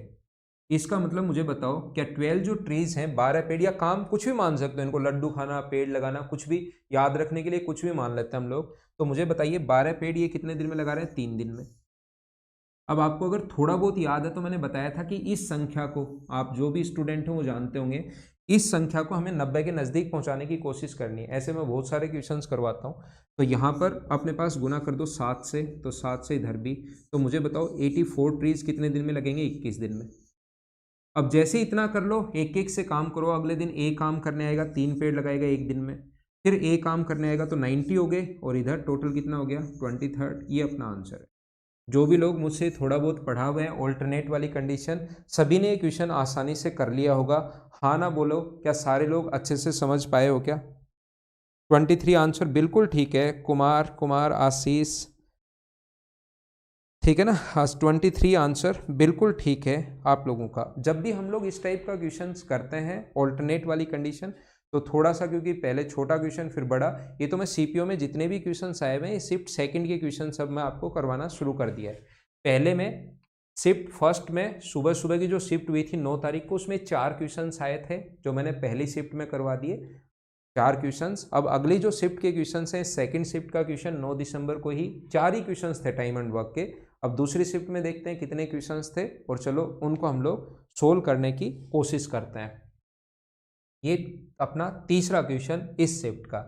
इसका मतलब मुझे बताओ क्या 12 जो ट्रीज हैं, 12 पेड़, या काम कुछ भी मान सकते हो इनको, लड्डू खाना, पेड़ लगाना, कुछ भी याद रखने के लिए कुछ भी मान लेते हैं हम लोग, तो मुझे बताइए 12 पेड़ ये कितने दिन में लगा रहे हैं, 3 दिन में। अब आपको अगर थोड़ा बहुत याद है तो मैंने बताया था कि इस संख्या को, आप जो भी स्टूडेंट हैं वो जानते होंगे, इस संख्या को हमें 90 के नज़दीक पहुंचाने की कोशिश करनी है। ऐसे मैं बहुत सारे क्वेश्चंस करवाता हूं, तो यहाँ पर अपने पास गुना कर दो 7 से, तो 7 से इधर भी, तो मुझे बताओ 84 ट्रीज कितने दिन में लगेंगे, 21 दिन में। अब जैसे इतना कर लो, एक एक से काम करो, अगले दिन ए काम करने आएगा, 3 पेड़ लगाएगा एक दिन में, फिर ए काम करने आएगा तो 90 हो गए, और इधर टोटल कितना हो गया 23, ये अपना आंसर है। जो भी लोग मुझसे थोड़ा बहुत पढ़ा हुए हैं, ऑल्टरनेट वाली कंडीशन, सभी ने क्वेश्चन आसानी से कर लिया होगा। हाँ ना बोलो, क्या सारे लोग अच्छे से समझ पाए हो क्या? 23 आंसर बिल्कुल ठीक है। कुमार आशीष, ठीक है ना, हाँ 23 आंसर बिल्कुल ठीक है आप लोगों का। जब भी हम लोग इस टाइप का क्वेश्चन करते हैं ऑल्टरनेट वाली कंडीशन, तो थोड़ा सा, क्योंकि पहले छोटा क्वेश्चन फिर बड़ा, ये तो मैं सीपीओ में जितने भी क्वेश्चन आए हुए हैं शिफ्ट सेकंड के क्वेश्चन सब मैं आपको करवाना शुरू कर दिया है। पहले में शिफ्ट फर्स्ट में सुबह सुबह की जो शिफ्ट हुई थी 9 तारीख को, उसमें 4 क्वेश्चन आए थे जो मैंने पहली शिफ्ट में करवा दिए, 4 क्वेश्चंस। अब अगली जो शिफ्ट के क्वेश्चंस हैं, सेकंड शिफ्ट का क्वेश्चन 9 दिसंबर को ही, 4 ही क्वेश्चंस थे टाइम एंड वर्क के। अब दूसरी शिफ्ट में देखते हैं कितने क्वेश्चंस थे, और चलो उनको हम लोग सोल्व करने की कोशिश करते हैं। ये अपना तीसरा क्वेश्चन इस शिफ्ट का।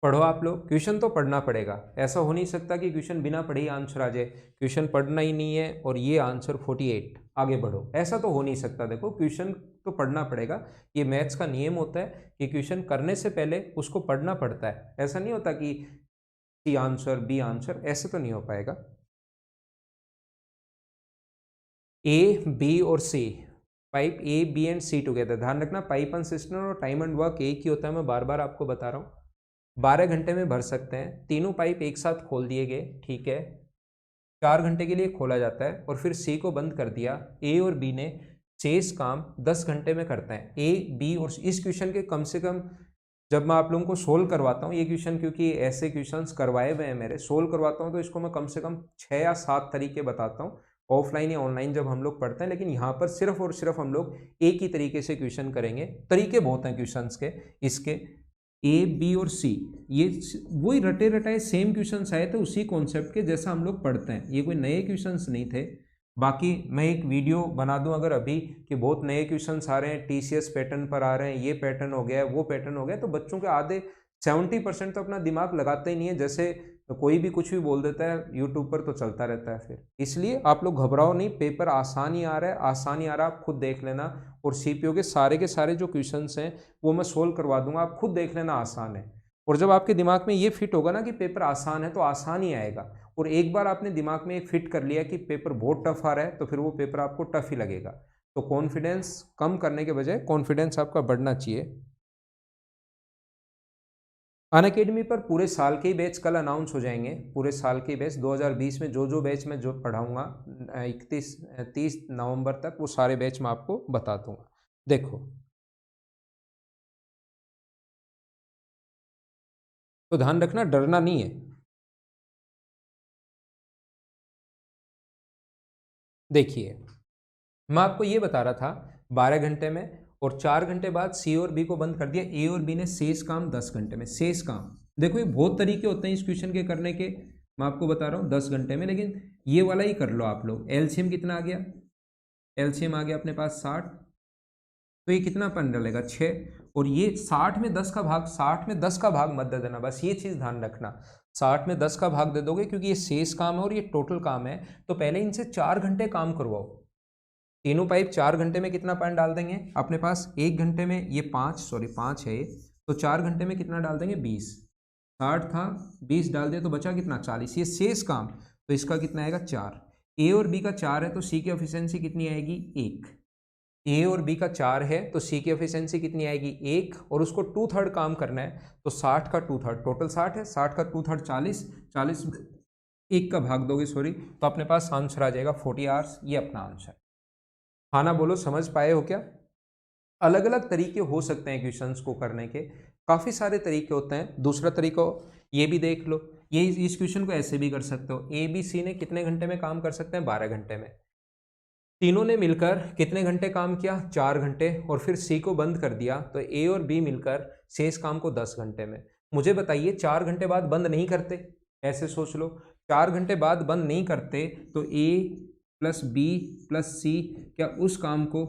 पढ़ो आप लोग, क्वेश्चन तो पढ़ना पड़ेगा, ऐसा हो नहीं सकता कि क्वेश्चन बिना पढ़े ही आंसर आ जाए, क्वेश्चन पढ़ना ही नहीं है और ये आंसर 48 आगे बढ़ो, ऐसा तो हो नहीं सकता। देखो क्वेश्चन तो पढ़ना पड़ेगा, ये मैथ्स का नियम होता है कि क्वेश्चन करने से पहले उसको पढ़ना पड़ता है, ऐसा नहीं होता कि सी आंसर बी आंसर, ऐसे तो नहीं हो पाएगा। ए बी और C, pipe A B and C together, ध्यान रखना पाइप एंड सिस्टम और टाइम एंड वर्क एक ही होता है, मैं बार बार आपको बता रहा हूँ। 12 घंटे में भर सकते हैं। तीनों पाइप एक साथ खोल दिए गए, ठीक है, 4 घंटे के लिए खोला जाता है और फिर सी को बंद कर दिया। ए और बी ने शेष काम 10 घंटे में करते हैं। ए, बी और इस क्वेश्चन के कम से कम जब मैं आप लोगों को सोल्व करवाता हूँ ये क्वेश्चन, क्योंकि ऐसे क्वेश्चंस करवाए हुए हैं मेरे, सोल्व करवाता हूँ तो इसको मैं कम से कम 6 या 7 तरीके बताता हूँ, ऑफलाइन या ऑनलाइन जब हम लोग पढ़ते हैं। लेकिन यहाँ पर सिर्फ और सिर्फ हम लोग एक ही तरीके से क्वेश्चन करेंगे। तरीके बहुत हैं क्वेश्चंस के इसके, ए, बी और सी, ये वही रटे रटाए सेम क्वेश्चंस आए थे उसी कॉन्सेप्ट के जैसा हम लोग पढ़ते हैं, ये कोई नए क्वेश्चंस नहीं थे। बाकी मैं एक वीडियो बना दूं अगर अभी कि बहुत नए क्वेश्चंस आ रहे हैं, टीसीएस पैटर्न पर आ रहे हैं, ये पैटर्न हो गया, वो पैटर्न हो गया, तो बच्चों के आधे 70% तो अपना दिमाग लगाते ही नहीं है, जैसे कोई भी कुछ भी बोल देता है यूट्यूब पर तो चलता रहता है फिर। इसलिए आप लोग घबराओ नहीं, पेपर आसान ही आ रहा है, आसान ही आ रहा है, आप खुद देख लेना। और सीपीओ के सारे जो क्वेश्चंस हैं वो मैं सोल्व करवा दूंगा, आप खुद देख लेना, आसान है। और जब आपके दिमाग में ये फिट होगा ना कि पेपर आसान है तो आसान ही आएगा, और एक बार आपने दिमाग में फिट कर लिया कि पेपर बहुत टफ आ रहा है तो फिर वो पेपर आपको टफ ही लगेगा। तो कॉन्फिडेंस कम करने के बजाय कॉन्फिडेंस आपका बढ़ना चाहिए। अनअकैडमी पर पूरे साल के ही बैच कल अनाउंस हो जाएंगे, पूरे साल के बैच 2020 में जो बैच मैं जो पढ़ाऊंगा 30 नवंबर तक, वो सारे बैच मैं आपको बता दूंगा। देखो, तो ध्यान रखना, डरना नहीं है। देखिए, मैं आपको ये बता रहा था 12 घंटे में, और 4 घंटे बाद सी और बी को बंद कर दिया। ए और बी ने शेष काम 10 घंटे में, शेष काम देखो ये बहुत तरीके होते हैं इस क्वेश्चन के करने के, मैं आपको बता रहा हूँ 10 घंटे में, लेकिन ये वाला ही कर लो आप लोग। एलसीएम कितना आ गया, एलसीएम आ गया अपने पास 60, तो ये कितना पन डलेगा 6, और ये 60 में 10 का भाग, 60 में 10 का भाग मत दे देना, बस ये चीज़ ध्यान रखना। 60 में 10 का भाग दे दोगे क्योंकि ये शेष काम है और ये टोटल काम है, तो पहले इनसे 4 घंटे काम करवाओ। तीनों पाइप 4 घंटे में कितना पानी डाल देंगे अपने पास, 1 घंटे में ये 5 है, तो 4 घंटे में कितना डाल देंगे 20, 60 था 20 डाल दिया तो बचा कितना 40, ये शेष काम, तो इसका कितना आएगा 4। ए और बी का 4 है तो सी की एफिशिएंसी कितनी आएगी 1। ए और बी का 4 है तो सी की एफिशिएंसी कितनी आएगी 1, और उसको 2/3 काम करना है, तो 60 का 2/3, टोटल 60 है, 60 का 2/3 40, 40 1 का भाग दोगे सॉरी, तो अपने पास आंसर आ जाएगा 40 आवर्स, ये अपना आंसर। हाँ ना बोलो, समझ पाए हो क्या? अलग अलग तरीके हो सकते हैं क्वेश्चंस को करने के, काफ़ी सारे तरीके होते हैं। दूसरा तरीका ये भी देख लो, ये इस क्वेश्चन को ऐसे भी कर सकते हो, ए बी सी ने कितने घंटे में काम कर सकते हैं 12 घंटे में, तीनों ने मिलकर कितने घंटे काम किया 4 घंटे, और फिर सी को बंद कर दिया, तो ए और बी मिलकर शेष काम को 10 घंटे में। मुझे बताइए 4 घंटे बाद बंद नहीं करते, ऐसे सोच लो, 4 घंटे बाद बंद नहीं करते तो ए प्लस बी प्लस सी क्या उस काम को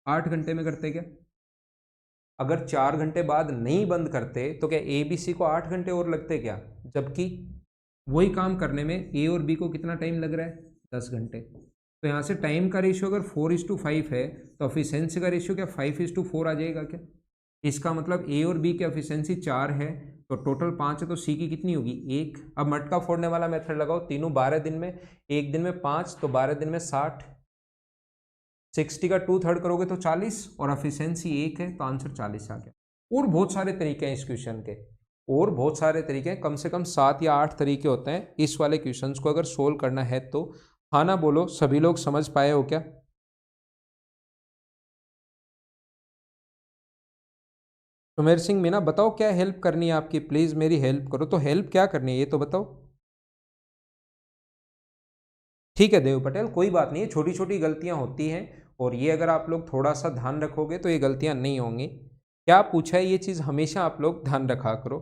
8 घंटे में करते क्या? अगर 4 घंटे बाद नहीं बंद करते तो क्या ए बी सी को 8 घंटे और लगते क्या? जबकि वही काम करने में ए और बी को कितना टाइम लग रहा है 10 घंटे। तो यहाँ से टाइम का रेशियो अगर 4:5 है तो एफिशिएंसी का रेशियो क्या 5:4 आ जाएगा क्या? इसका मतलब ए और बी की एफिशिएंसी 4 है तो टोटल 5 है, तो सी की कितनी होगी 1। अब मटका फोड़ने वाला मेथड लगाओ, तीनों 12 दिन में, एक दिन में 5 तो 12 दिन में 60, 60 का 2/3 करोगे तो 40, और एफिशिएंसी 1 है तो आंसर 40 आ गया। और बहुत सारे तरीके हैं इस क्वेश्चन के, और बहुत सारे तरीके हैं, कम से कम 7 या 8 तरीके होते हैं इस वाले क्वेश्चन को अगर सोल्व करना है तो। हाँ ना बोलो, सभी लोग समझ पाए हो क्या? सुमेर सिंह मीना बताओ क्या हेल्प करनी है आपकी, प्लीज़ मेरी हेल्प करो। तो हेल्प क्या करनी है ये तो बताओ। ठीक है देव पटेल, कोई बात नहीं है, छोटी छोटी गलतियां होती हैं, और ये अगर आप लोग थोड़ा सा ध्यान रखोगे तो ये गलतियां नहीं होंगी। क्या पूछा है ये चीज़ हमेशा आप लोग ध्यान रखा करो।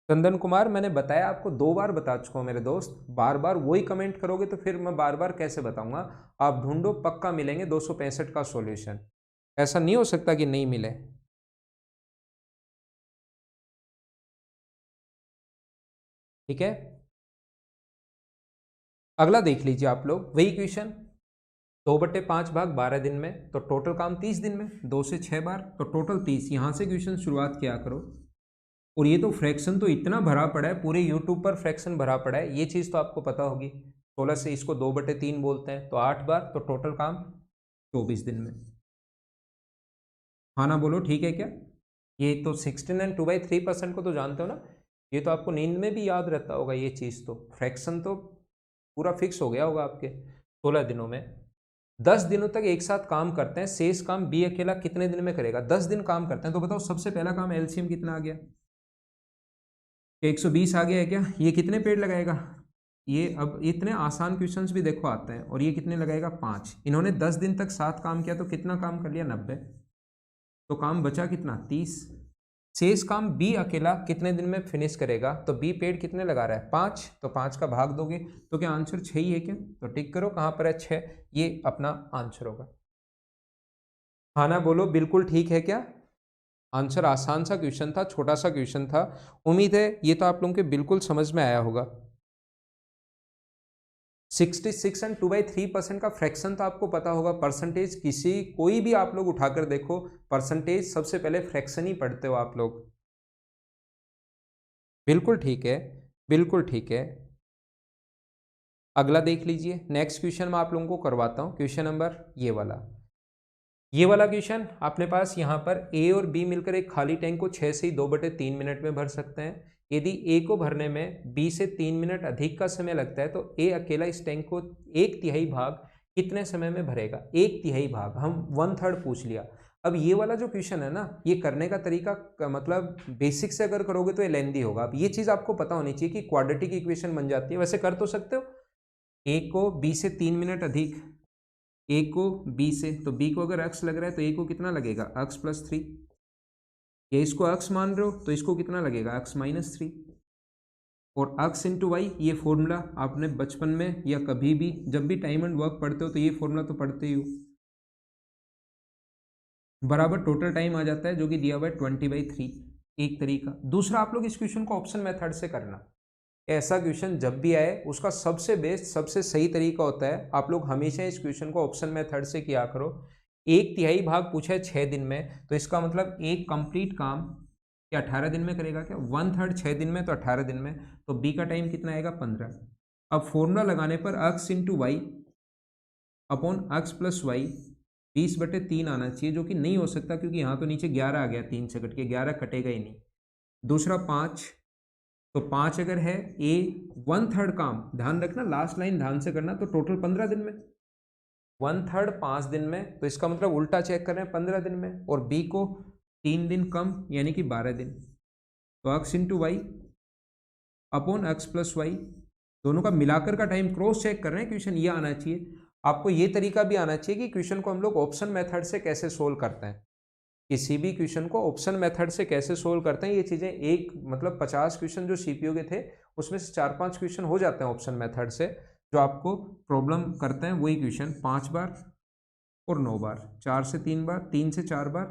चंदन कुमार, मैंने बताया आपको 2 बार बता चुका हूँ मेरे दोस्त, बार बार वही कमेंट करोगे तो फिर मैं बार बार कैसे बताऊंगा। आप ढूंढो, पक्का मिलेंगे 265 का सॉल्यूशन, ऐसा नहीं हो सकता कि नहीं मिले। ठीक है, अगला देख लीजिए आप लोग, वही क्वेश्चन, 2/5 भाग 12 दिन में, तो टोटल काम 30 दिन में, 2 से 6 बार तो टोटल 30, यहाँ से क्वेश्चन शुरुआत किया करो। और ये तो फ्रैक्शन तो इतना भरा पड़ा है, पूरे यूट्यूब पर फ्रैक्शन भरा पड़ा है, ये चीज़ तो आपको पता होगी। 16 से इसको 2/3 बोलते हैं, तो 8 बार तो टोटल काम 24 दिन में। हाँ ना बोलो, ठीक है क्या? ये तो 16 एंड 2/3% को तो जानते हो ना, ये तो आपको नींद में भी याद रहता होगा ये चीज़, तो फ्रैक्शन तो पूरा फिक्स हो गया होगा आपके 16 दिनों में। 10 दिनों तक एक साथ काम करते हैं, शेष काम बी अकेला कितने दिन में करेगा? 10 दिन काम करते हैं, तो बताओ सबसे पहला काम एलसीएम कितना आ गया? 120 आ गया है क्या? ये कितने पेड़ लगाएगा? ये अब इतने आसान क्वेश्चंस भी देखो आते हैं, और ये कितने लगाएगा? 5। इन्होंने 10 दिन तक साथ काम किया तो कितना काम कर लिया? 90। तो काम बचा कितना? 30। शेष काम बी अकेला कितने दिन में फिनिश करेगा? तो बी पेड़ कितने लगा रहा है? 5। तो 5 का भाग दोगे तो क्या आंसर 6 ही है क्या? तो टिक करो, कहाँ पर है? 6। ये अपना आंसर होगा। हाँ ना बोलो, बिल्कुल ठीक है क्या? आंसर आसान सा क्वेश्चन था, छोटा सा क्वेश्चन था। उम्मीद है ये तो आप लोगों के बिल्कुल समझ में आया होगा। 66 एंड 2/3% का फ्रैक्शन तो आपको पता होगा। परसेंटेज किसी कोई भी आप लोग उठाकर देखो, परसेंटेज सबसे पहले फ्रैक्शन ही पढ़ते हो आप लोग। बिल्कुल ठीक है, बिल्कुल ठीक है। अगला देख लीजिए, नेक्स्ट क्वेश्चन मैं आप लोगों को करवाता हूँ। क्वेश्चन नंबर ये वाला क्वेश्चन अपने पास यहाँ पर ए और बी मिलकर एक खाली टैंक को 6 से 2/3 मिनट में भर सकते हैं। यदि ए को भरने में बी से 3 मिनट अधिक का समय लगता है तो ए अकेला इस टैंक को 1/3 भाग कितने समय में भरेगा? 1/3 भाग, हम 1/3 पूछ लिया। अब ये वाला जो क्वेश्चन है ना, ये करने का तरीका मतलब बेसिक से अगर करोगे तो ये लेंदी होगा। अब ये चीज़ आपको पता होनी चाहिए कि क्वाड्रेटिक इक्वेशन बन जाती है। वैसे कर तो सकते हो, ए को बी से 3 मिनट अधिक, ए को बी से, तो बी को अगर अक्स लग रहा है तो ए को कितना लगेगा? अक्स +3। या इसको अक्स मान रहे हो तो इसको कितना लगेगा? अक्स -3। और अक्स इंटू वाई, ये फॉर्मूला आपने बचपन में या कभी भी जब भी टाइम एंड वर्क पढ़ते हो तो ये फॉर्मूला तो पढ़ते ही हो। बराबर टोटल टाइम आ जाता है जो कि दिया हुआ है 20/3, एक तरीका। दूसरा, आप लोग इस क्वेश्चन को ऑप्शन मेथड से करना। ऐसा क्वेश्चन जब भी आए उसका सबसे बेस्ट, सबसे सही तरीका होता है आप लोग हमेशा इस क्वेश्चन को ऑप्शन मेथड से किया करो। 1/3 भाग पूछा है 6 दिन में, तो इसका मतलब एक कंप्लीट काम क्या 18 दिन में करेगा क्या? 1/3 6 दिन में तो 18 दिन में, तो बी का टाइम कितना आएगा? 15। अब फॉर्मूला लगाने पर अक्स इंटू वाई अपॉन अक्स प्लस वाई 20/3 आना चाहिए, जो कि नहीं हो सकता क्योंकि यहाँ तो नीचे 11 आ गया, 3 से कट के 11 कटेगा ही नहीं। दूसरा 5, तो 5 अगर है, ए 1/3 काम, ध्यान रखना लास्ट लाइन ध्यान से करना, तो टोटल 15 दिन में, 1/3 5 दिन में, तो इसका मतलब उल्टा चेक कर रहे हैं 15 दिन में, और बी को 3 दिन कम यानी कि 12 दिन। तो अक्स इंटू वाई अपॉन अक्स प्लस वाई, दोनों का मिलाकर का टाइम क्रॉस चेक कर रहे हैं। क्वेश्चन ये आना चाहिए आपको, ये तरीका भी आना चाहिए कि क्वेश्चन को हम लोग ऑप्शन मेथड से कैसे सोल्व करते हैं। किसी भी क्वेश्चन को ऑप्शन मेथड से कैसे सोल्व करते हैं, ये चीज़ें एक मतलब 50 क्वेश्चन जो सीपीयू के थे उसमें से 4-5 क्वेश्चन हो जाते हैं ऑप्शन मेथड से। जो आपको प्रॉब्लम करते हैं वही क्वेश्चन 5 बार और 9 बार, 4 से 3 बार, 3 से 4 बार,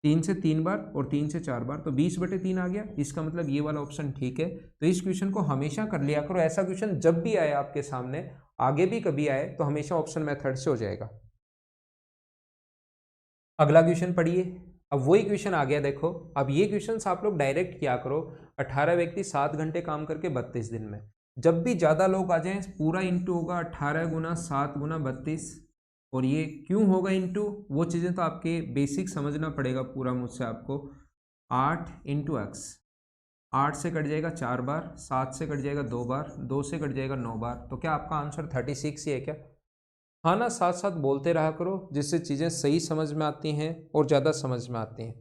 3 से 3 बार और 3 से 4 बार, तो 20/3 आ गया। इसका मतलब ये वाला ऑप्शन ठीक है। तो इस क्वेश्चन को हमेशा कर लिया करो, ऐसा क्वेश्चन जब भी आए आपके सामने, आगे भी कभी आए तो हमेशा ऑप्शन मेथड से हो जाएगा। अगला क्वेश्चन पढ़िए। अब वही क्वेश्चन आ गया, देखो अब ये क्वेश्चन आप लोग डायरेक्ट क्या करो, 18 व्यक्ति 7 घंटे काम करके 32 दिन में। जब भी ज़्यादा लोग आ जाएं पूरा इंटू होगा 18 गुना 7 गुना 32, और ये क्यों होगा इंटू, वो चीज़ें तो आपके बेसिक समझना पड़ेगा पूरा मुझसे आपको। 8 इंटू एक्स, 8 से कट जाएगा 4 बार, 7 से कट जाएगा 2 बार, 2 से कट जाएगा 9 बार, तो क्या आपका आंसर 36 ही है क्या? हाँ ना, साथ साथ बोलते रहा करो जिससे चीज़ें सही समझ में आती हैं और ज़्यादा समझ में आती हैं।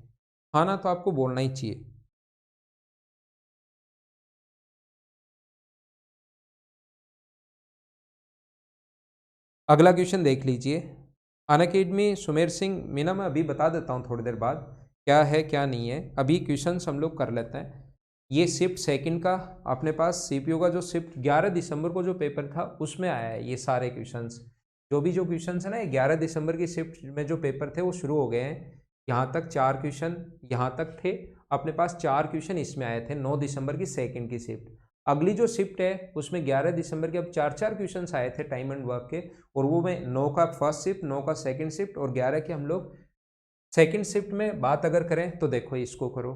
हाँ ना, तो आपको बोलना ही चाहिए। अगला क्वेश्चन देख लीजिए। अनअकैडमी सुमेर सिंह मीना, मैं अभी बता देता हूँ थोड़ी देर बाद क्या है क्या नहीं है। अभी क्वेश्चंस हम लोग कर लेते हैं। ये शिफ्ट सेकंड का अपने पास सीपीयू का जो शिफ्ट 11 दिसंबर को जो पेपर था उसमें आया है। ये सारे क्वेश्चंस जो क्वेश्चंस है ना, 11 दिसंबर की शिफ्ट में जो पेपर थे वो शुरू हो गए हैं। यहाँ तक 4 क्वेश्चन यहाँ तक थे अपने पास, 4 क्वेश्चन इसमें आए थे 9 दिसंबर की सेकेंड की शिफ्ट। अगली जो शिफ्ट है उसमें 11 दिसंबर के अब 4-4 क्वेश्चंस आए थे टाइम एंड वर्क के, और वो में 9 का फर्स्ट शिफ्ट, 9 का सेकंड शिफ्ट और 11 के हम लोग सेकंड शिफ्ट में बात अगर करें तो देखो इसको करो।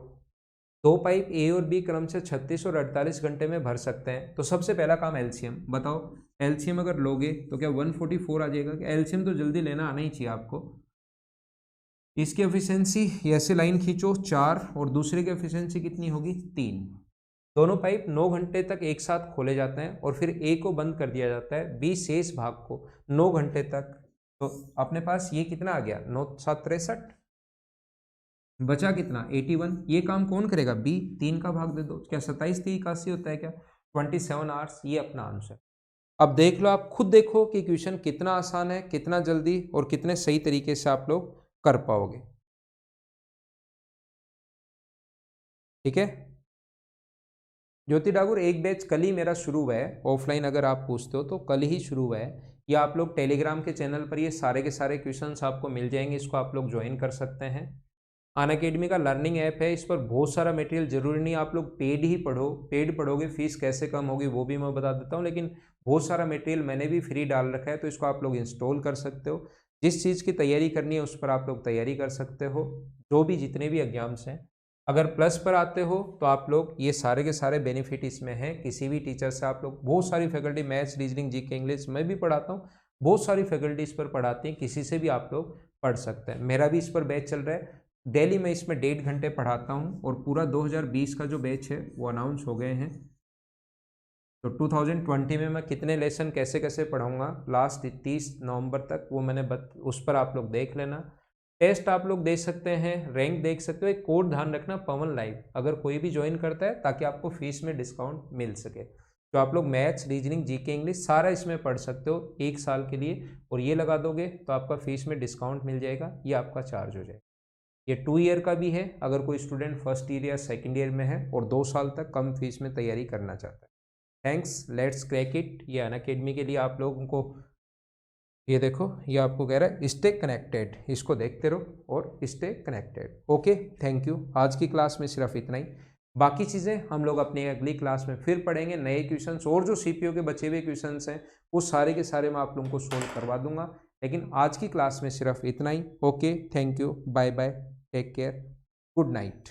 2 पाइप ए और बी क्रम से 36 और 48 घंटे में भर सकते हैं। तो सबसे पहला काम एलसीएम बताओ। एलसीएम अगर लोगे तो क्या 144 आ जाएगा? क्या एलसीएम तो जल्दी लेना आना ही चाहिए आपको। इसकी एफिशिएंसी ये ऐसे लाइन खींचो 4 और दूसरे की एफिशिएंसी कितनी होगी 3। दोनों पाइप 9 घंटे तक एक साथ खोले जाते हैं और फिर ए को बंद कर दिया जाता है, बी शेष भाग को 9 घंटे तक। तो अपने पास ये कितना आ गया 9 7 63, बचा कितना 81। ये काम कौन करेगा बी, 3 का भाग दे दो, क्या 27 3 81 होता है क्या 27 आवर्स, ये अपना आंसर। अब देख लो, आप खुद देखो कि क्वेश्चन कितना आसान है, कितना जल्दी और कितने सही तरीके से आप लोग कर पाओगे। ठीक है ज्योति ठाकुर, एक बैच कल ही मेरा शुरू हुआ है ऑफलाइन, अगर आप पूछते हो तो कल ही शुरू हुआ है। ये आप लोग टेलीग्राम के चैनल पर ये सारे के सारे क्वेश्चंस आपको मिल जाएंगे, इसको आप लोग ज्वाइन कर सकते हैं। अनअकैडमी का लर्निंग ऐप है, इस पर बहुत सारा मटेरियल, जरूरी नहीं आप लोग पेड ही पढ़ो, पेड पढ़ोगे फीस कैसे कम होगी वो भी मैं बता देता हूँ, लेकिन बहुत सारा मटेरियल मैंने भी फ्री डाल रखा है, तो इसको आप लोग इंस्टॉल कर सकते हो। जिस चीज़ की तैयारी करनी है उस पर आप लोग तैयारी कर सकते हो, जो भी जितने भी एग्जाम्स हैं। अगर प्लस पर आते हो तो आप लोग ये सारे के सारे बेनिफिट इसमें हैं, किसी भी टीचर से आप लोग, बहुत सारी faculty, maths reasoning GK English मैं भी पढ़ाता हूँ, बहुत सारी फैकल्टी इस पर पढ़ाती हैं, किसी से भी आप लोग पढ़ सकते हैं। मेरा भी इस पर बैच चल रहा है, डेली मैं इसमें 1.5 घंटे पढ़ाता हूँ, और पूरा 2020 का जो बैच है वो अनाउंस हो गए हैं। तो 2020 में मैं कितने लेसन कैसे कैसे पढ़ाऊँगा लास्ट 30 नवंबर तक, वो मैंने उस पर आप लोग देख लेना। टेस्ट आप लोग दे सकते हैं, रैंक देख सकते हो। एक कोड ध्यान रखना, पवन लाइव, अगर कोई भी ज्वाइन करता है ताकि आपको फीस में डिस्काउंट मिल सके। तो आप लोग मैथ्स रीजनिंग जीके इंग्लिश सारा इसमें पढ़ सकते हो 1 साल के लिए, और ये लगा दोगे तो आपका फीस में डिस्काउंट मिल जाएगा, ये आपका चार्ज हो जाएगा। ये 2 ईयर का भी है, अगर कोई स्टूडेंट फर्स्ट ईयर या सेकेंड ईयर में है और 2 साल तक कम फीस में तैयारी करना चाहता है। Thanks, let's crack it. ये अनअकैडमी के लिए आप लोगों को, ये देखो ये आपको कह रहा है स्टे कनेक्टेड, इसको देखते रहो और stay connected. Okay, thank you. आज की क्लास में सिर्फ इतना ही, बाकी चीज़ें हम लोग अपनी अगली क्लास में फिर पढ़ेंगे। नए क्वेश्चंस और जो सीपीओ के बचे हुए क्वेश्चंस हैं वो सारे के सारे मैं आप लोगों को सोल्व करवा दूंगा, लेकिन आज की क्लास में सिर्फ इतना ही। Okay, thank you, bye bye, take care, good night.